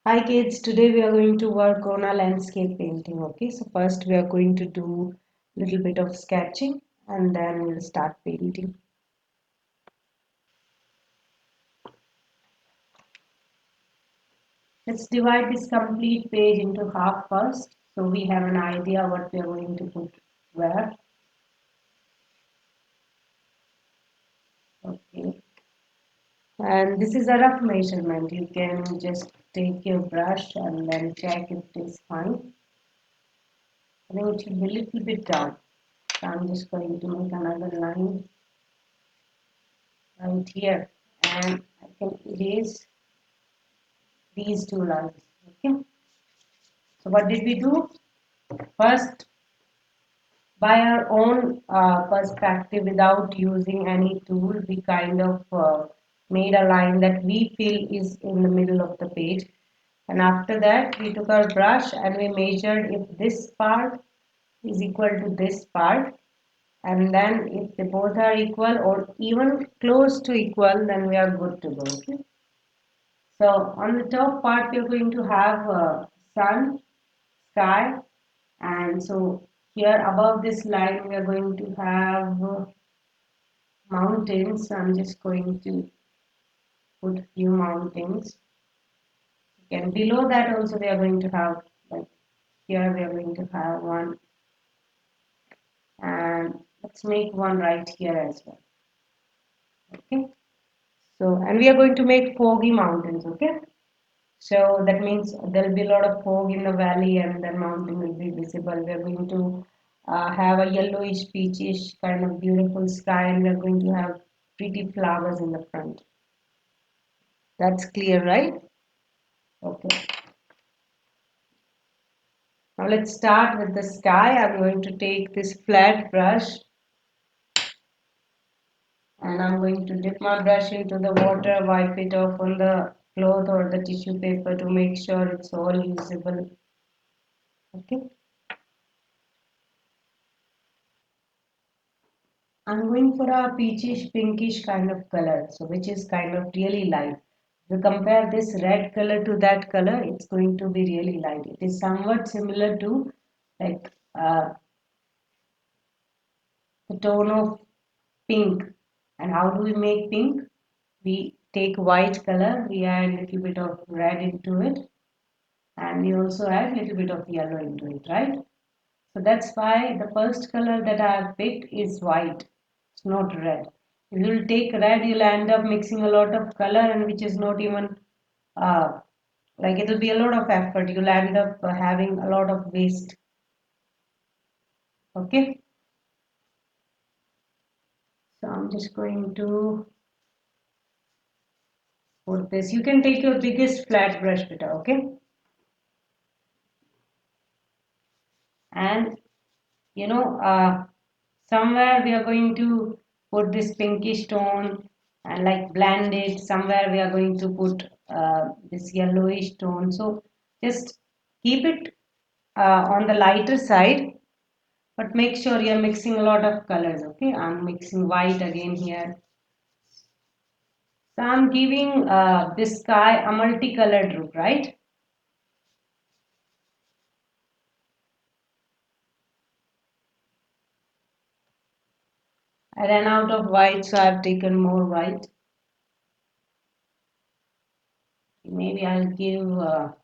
Hi kids, today we are going to work on a landscape painting. Okay, so first we are going to do a little bit of sketching and then we'll start painting. Let's divide this complete page into half first so we have an idea what we are going to put where. Okay, and this is a rough measurement. You can just take your brush and then check if it is fine. I think it should be a little bit down. So I'm just going to make another line right here and I can erase these two lines. Okay, so what did we do first? By our own perspective, without using any tool, we kind of made a line that we feel is in the middle of the page, and after that we took our brush and we measured if this part is equal to this part, and then if they both are equal or even close to equal, then we are good to go. Okay, so on the top part we are going to have sun, sky, and so here above this line we are going to have mountains. So I'm just going to put few mountains. And below that also we are going to have, like here we are going to have one, and let's make one right here as well. Okay, so and we are going to make foggy mountains. Okay, so that means there will be a lot of fog in the valley and then mountain will be visible. We are going to have a yellowish, peachish kind of beautiful sky, and we are going to have pretty flowers in the front. That's clear, right? Okay. Now let's start with the sky. I'm going to take this flat brush and I'm going to dip my brush into the water, wipe it off on the cloth or the tissue paper to make sure it's all usable. Okay. I'm going for a peachish pinkish kind of color, so which is kind of really light. If you compare this red color to that color, it's going to be really light. It is somewhat similar to like the tone of pink. And how do we make pink? We take white color, we add a little bit of red into it, and we also add a little bit of yellow into it, right? So that's why the first color that I have picked is white. It's not red. If you'll take red, you'll end up mixing a lot of color, and which is not even uh, like it'll be a lot of effort. You'll end up having a lot of waste. Okay. So I'm just going to put this. You can take your biggest flat brush, beta. Okay. And somewhere we are going to put this pinkish tone and like blend it. Somewhere we are going to put this yellowish tone. So just keep it on the lighter side, but make sure you're mixing a lot of colors. Okay, I'm mixing white again here. So I'm giving this sky a multicolored look, right? I ran out of white, so I've taken more white. Maybe I'll give a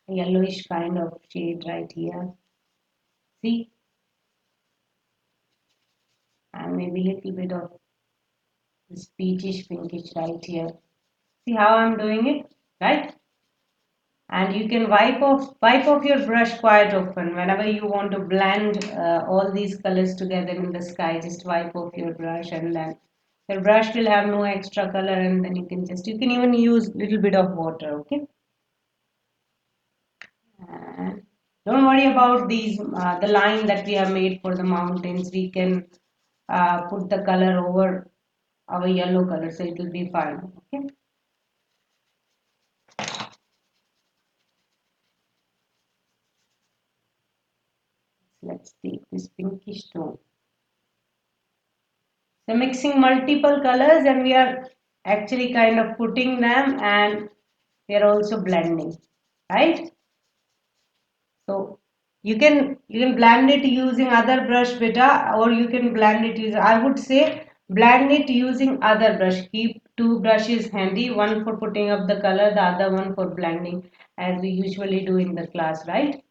yellowish kind of shade right here. See, and maybe a little bit of this peachish pinkish right here. See how I'm doing it, right? And you can wipe off your brush quite often whenever you want to blend all these colors together in the sky. Just wipe off your brush, and then your brush will have no extra color, and then you can even use a little bit of water. Okay. And don't worry about these the line that we have made for the mountains. We can put the color over our yellow color, so it will be fine. Okay. Let's take this pinkish tone. So mixing multiple colors, and we are actually kind of putting them, and we are also blending. right? So you can blend it using other brush beta, or you can blend it using, I would say blend it using other brush. Keep two brushes handy, one for putting up the color, the other one for blending, as we usually do in the class, right?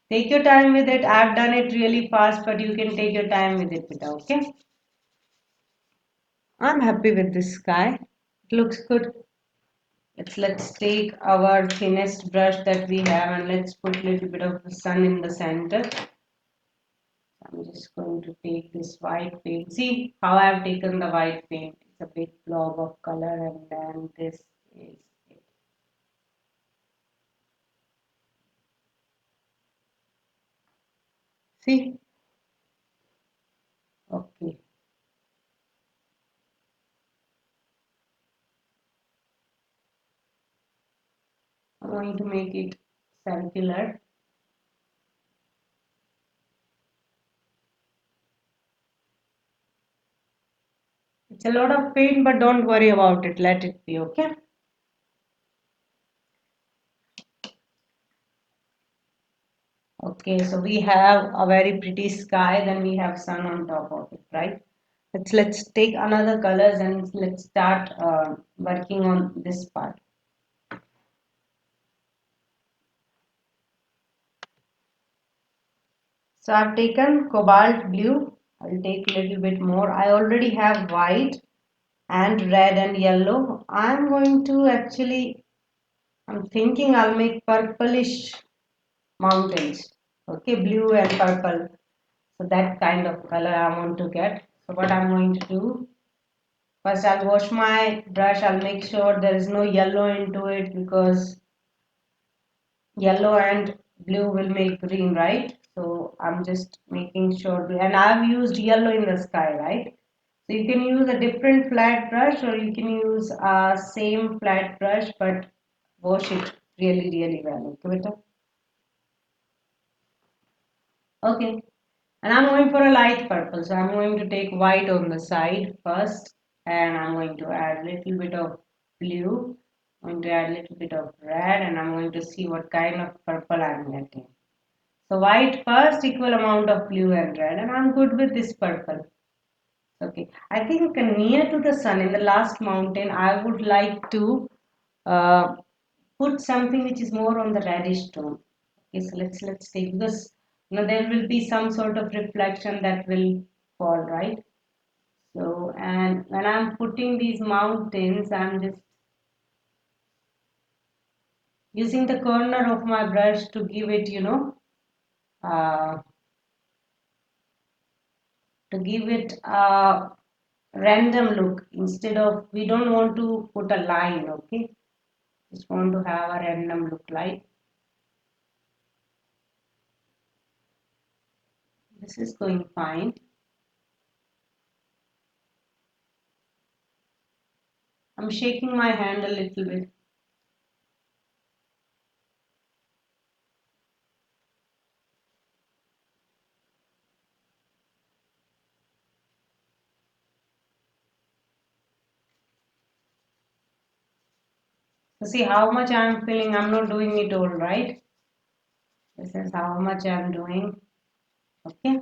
Take your time with it. I've done it really fast, but you can take your time with it, beta, okay? I'm happy with this sky. It looks good. Let's take our thinnest brush that we have, and let's put a little bit of the sun in the center. I'm just going to take this white paint. See how I've taken the white paint. It's a big blob of color, and then this is it. See? Okay. I'm going to make it circular. It's a lot of paint, but don't worry about it. Let it be, okay? Okay, so we have a very pretty sky, then we have sun on top of it, right? Let's take another colors and let's start working on this part. So I've taken cobalt blue. I'll take a little bit more. I already have white and red and yellow. I'm going to actually, I'm thinking I'll make purplish mountains. Okay, blue and purple. So that kind of color I want to get. So what I'm going to do, first I'll wash my brush. I'll make sure there is no yellow into it, because yellow and blue will make green, right? So I'm just making sure, and I've used yellow in the sky, right? So you can use a different flat brush, or you can use a same flat brush, but wash it really well. Okay, beta? Okay. And I'm going for a light purple. So I'm going to take white on the side first, and I'm going to add a little bit of blue. I'm going to add a little bit of red, and I'm going to see what kind of purple I'm getting. So white first, equal amount of blue and red, and I'm good with this purple. Okay, I think near to the sun in the last mountain, I would like to uh, put something which is more on the reddish tone. Okay, so let's take, because there will be some sort of reflection that will fall, right? So, and when I'm putting these mountains, I'm just using the corner of my brush to give it, uh, to give it a random look. Instead of, we don't want to put a line, okay? Just want to have a random look like this is going fine. I'm shaking my hand a little bit. So see how much I'm feeling. I'm not doing it all, right? This is how much I'm doing. Okay.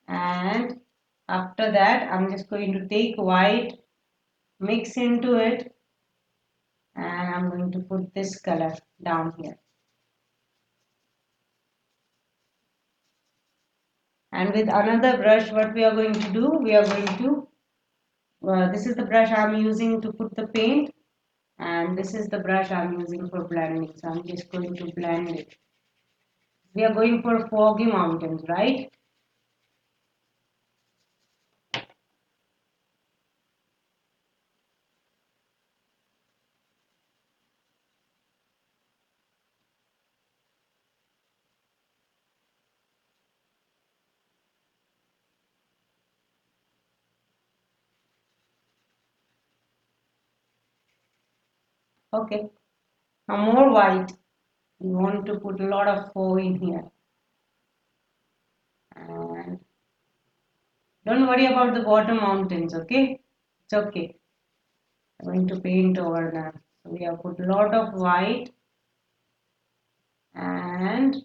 And after that, I'm just going to take white, mix into it, and I'm going to put this color down here. And with another brush, what we are going to do, we are going to, this is the brush I'm using to put the paint, and this is the brush I'm using for blending. So I'm just going to blend it. We are going for foggy mountains, right? Okay. Now more white. We want to put a lot of fog in here. And don't worry about the bottom mountains, okay? It's okay. I'm going to paint over them. So we have put a lot of white and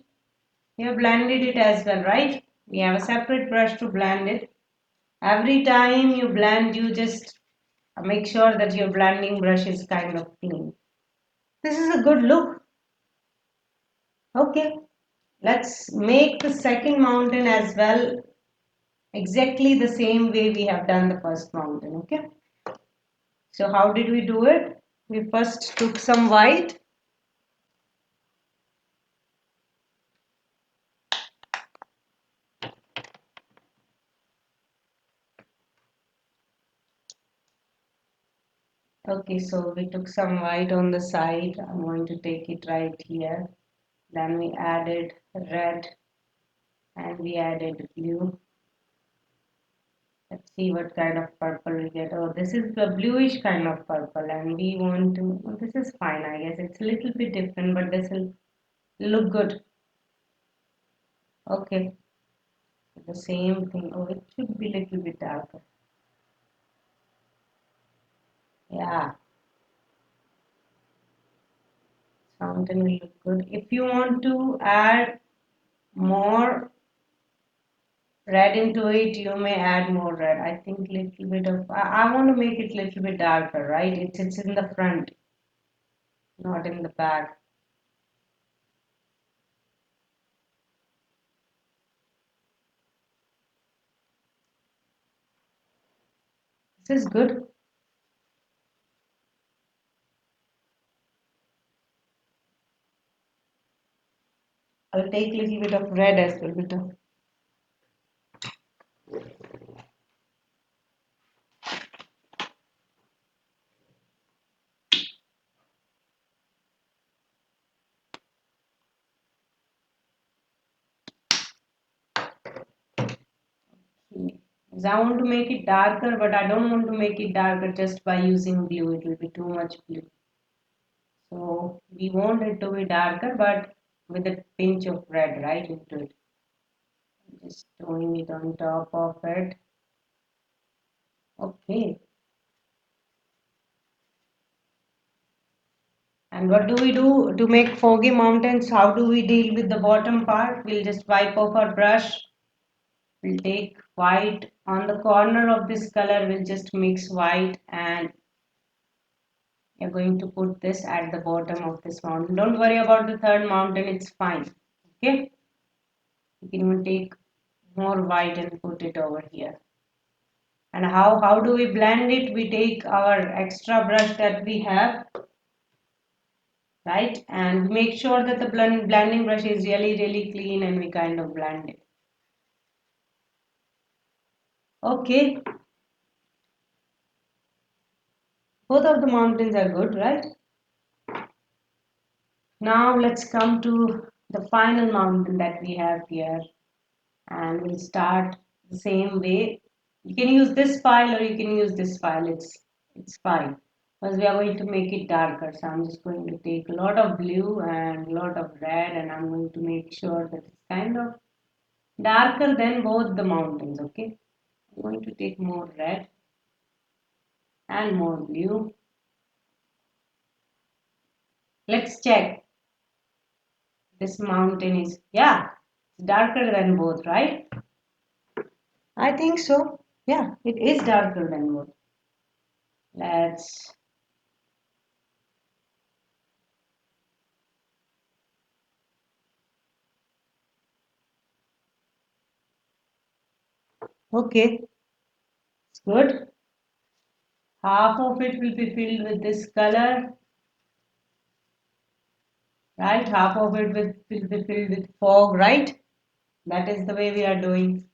we have blended it as well, right? We have a separate brush to blend it. Every time you blend, you just make sure that your blending brush is kind of clean. This is a good look. Okay, let's make the second mountain as well, exactly the same way we have done the first mountain. Okay, so how did we do it? We first took some white. Okay, so we took some white on the side. I'm going to take it right here. Then we added red and we added blue. Let's see what kind of purple we get. Oh, this is the bluish kind of purple, and we want to. Oh, this is fine, I guess. It's a little bit different, but this will look good. Okay, the same thing. Oh, it should be a little bit darker. Yeah, fountain will look good. If you want to add more red into it, you may add more red. I think little bit of. I want to make it little bit darker, right? It's in the front, not in the back. This is good. I'll take a little bit of red as well, bit of. Because I want to make it darker, but I don't want to make it darker just by using blue. It will be too much blue. So we want it to be darker, but with a pinch of red right into it. Just throwing it on top of it. Okay. And what do we do to make foggy mountains? How do we deal with the bottom part? We'll just wipe off our brush. We'll take white on the corner of this color. We'll just mix white and you're going to put this at the bottom of this mountain. Don't worry about the third mountain, it's fine. Okay, you can even take more white and put it over here. And how do we blend it? We take our extra brush that we have, right, and make sure that the blending brush is really clean and we kind of blend it. Okay, both of the mountains are good, right? Now let's come to the final mountain that we have here, and we'll start the same way. You can use this file or you can use this file. It's fine because we are going to make it darker. So I'm just going to take a lot of blue and a lot of red, and I'm going to make sure that it's kind of darker than both the mountains. Okay, I'm going to take more red and more blue. Let's check. This mountain is, yeah, darker than both, right? I think so. Yeah, it is darker than both. Let's. Okay, it's good. Half of it will be filled with this color, right? Half of it will be filled with fog, right? That is the way we are doing.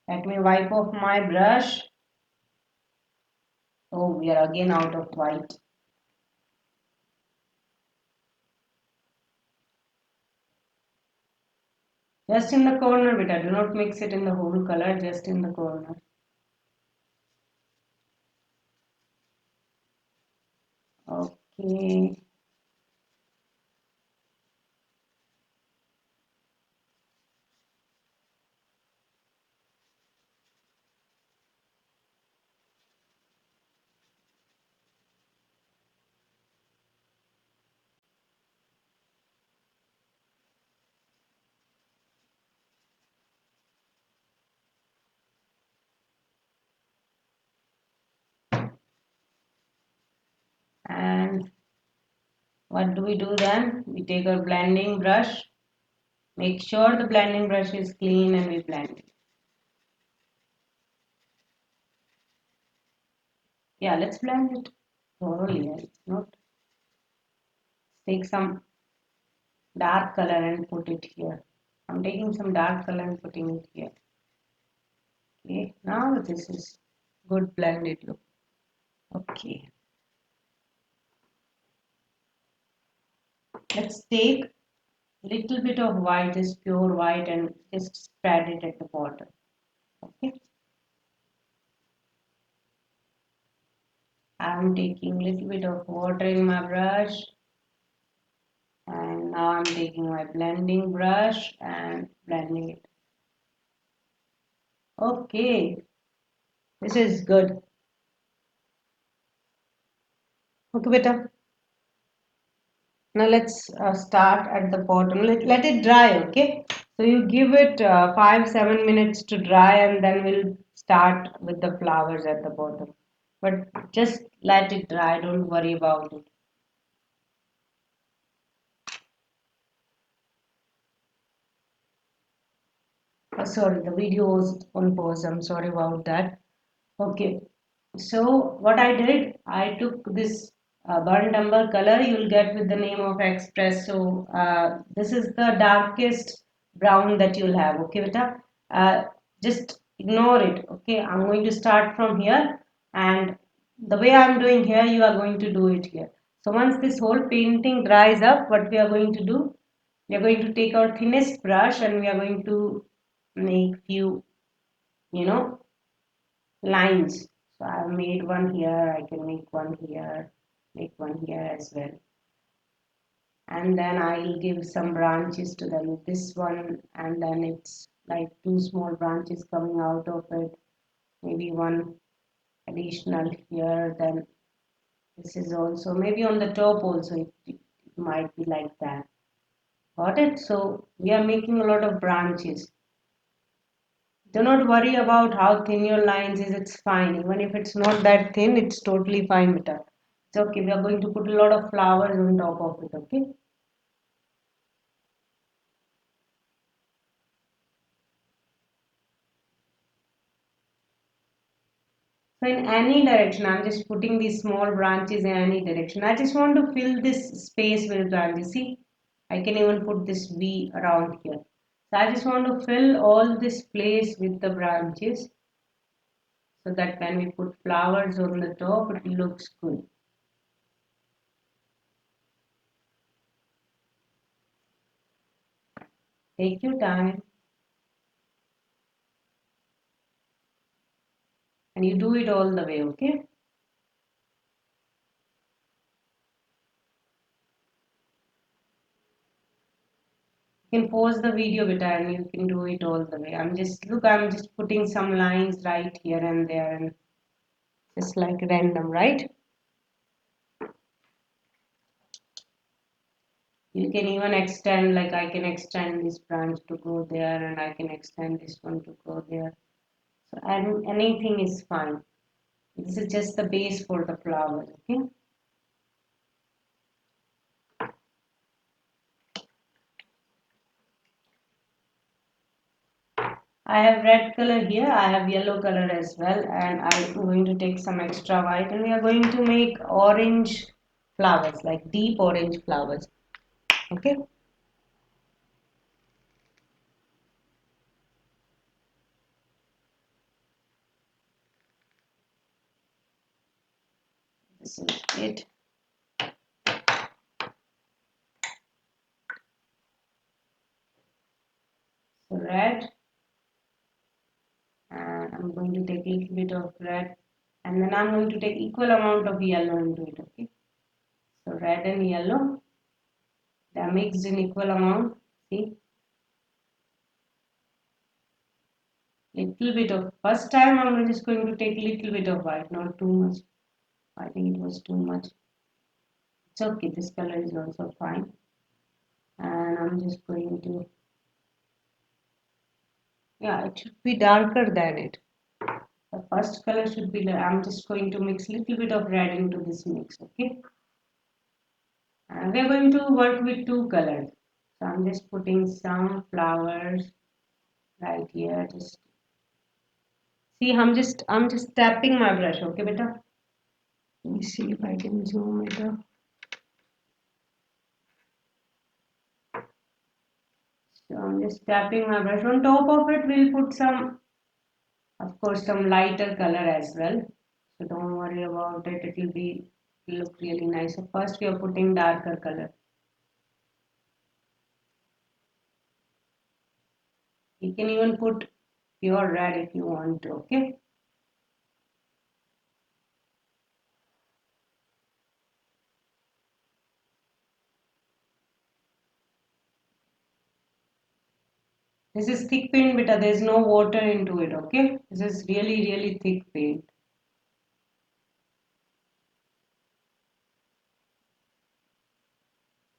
Let me wipe off my brush. Oh, we are again out of white. Just in the corner, beta. Do not mix it in the whole color, just in the corner. Okay. And what do we do then? We take our blending brush. Make sure the blending brush is clean and we blend it. Yeah, let's blend it thoroughly. It's not. Take some dark color and put it here. I'm taking some dark color and putting it here. Okay, now this is good blended look. Okay, let's take little bit of white, just pure white, and just spread it at the bottom. Okay, I'm taking little bit of water in my brush, and now I'm taking my blending brush and blending it. Okay, this is good. Okay, beta. Now let's start at the bottom. Let it dry, okay? So you give it 5-7 minutes to dry, and then we'll start with the flowers at the bottom. But just let it dry, don't worry about it. Sorry, the video was on pause. I'm sorry about that. Okay, so what I did, I took this burnt umber color you'll get with the name of Express. So this is the darkest brown that you'll have. Okay, beta. Just ignore it. Okay, I'm going to start from here, and the way I'm doing here, you are going to do it here. So once this whole painting dries up, what we are going to do, we are going to take our thinnest brush and we are going to make few, you know, lines. So I've made one here, I can make one here, make one here as well. And then I'll give some branches to them. This one, and then it's like two small branches coming out of it. Maybe one additional here. Then this is also, maybe on the top also, it might be like that. Got it? So we are making a lot of branches. Do not worry about how thin your lines is, it's fine. Even if it's not that thin, it's totally fine with us. It's okay. We are going to put a lot of flowers on top of it, okay? So in any direction, I'm just putting these small branches in any direction. I just want to fill this space with branches. See, I can even put this V around here. So I just want to fill all this place with the branches so that when we put flowers on the top, it looks good. Take your time. And you do it all the way, okay? You can pause the video bit and you can do it all the way. I'm just putting some lines right here and there and just like random, right? You can even extend, like I can extend this branch to go there and I can extend this one to go there. So and anything is fine. This is just the base for the flowers, okay? I have red color here, I have yellow color as well, and I'm going to take some extra white and we are going to make orange flowers, like deep orange flowers, okay? This is it. So red, and I'm going to take a little bit of red, and then I'm going to take equal amount of yellow into it, okay? So red and yellow, they are mixed in equal amount, see? Little bit of, first time I'm just going to take little bit of white, not too much. I think it was too much. It's okay, this color is also fine. And I'm just going to, yeah, it should be darker than it. The first color should be, I'm just going to mix little bit of red into this mix, okay? We are going to work with two colors. So I'm just putting some flowers right here. Just see, I'm just tapping my brush. Okay, beta. Let me see if I can zoom it up. So I'm just tapping my brush. On top of it, we'll put some, of course, some lighter color as well. So don't worry about it. It'll look really nice. So first we are putting darker color. You can even put pure red if you want to. Okay. This is thick paint, beta. There's no water into it. Okay. This is really, really thick paint.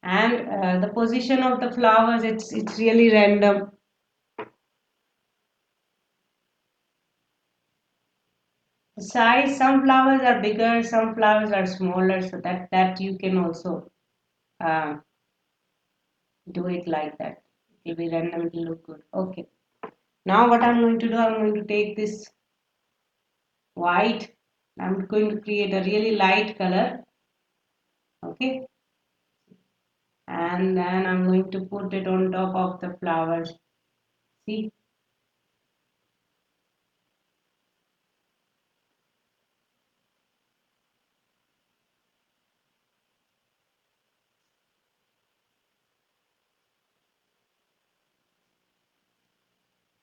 And the position of the flowers, it's really random. The size, some flowers are bigger, some flowers are smaller, so that you can also uh, do it like that. It will be random, it will look good. Okay. Now what I'm going to do, I'm going to take this white. I'm going to create a really light color. Okay. And then I'm going to put it on top of the flowers. See?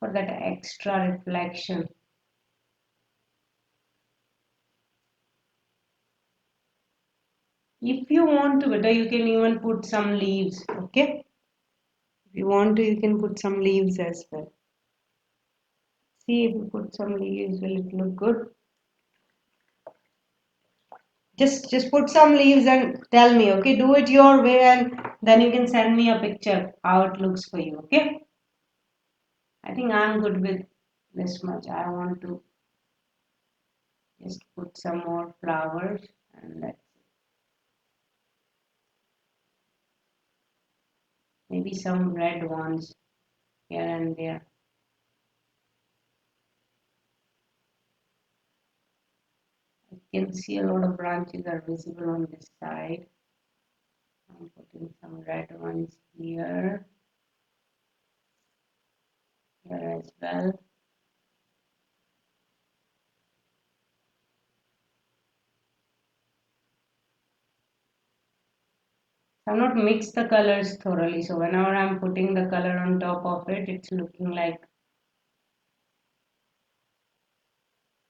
For that extra reflection. If you want to, better you can even put some leaves. Okay. If you want to, you can put some leaves as well. See, if you put some leaves, will it look good? Just put some leaves and tell me, okay? Do it your way and then you can send me a picture how it looks for you, okay? I think I'm good with this much. I want to just put some more flowers and let's maybe some red ones here and there. You can see a lot of branches are visible on this side. I'm putting some red ones here as well. I've not mixed the colors thoroughly, so whenever I'm putting the color on top of it, it's looking like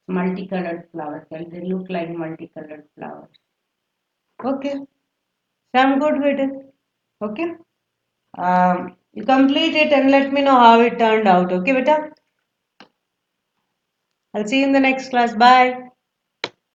multicolored flowers. Well, they look like multicolored flowers. Okay, so I'm good with it. Okay, you complete it and let me know how it turned out. Okay, beta. I'll see you in the next class. Bye.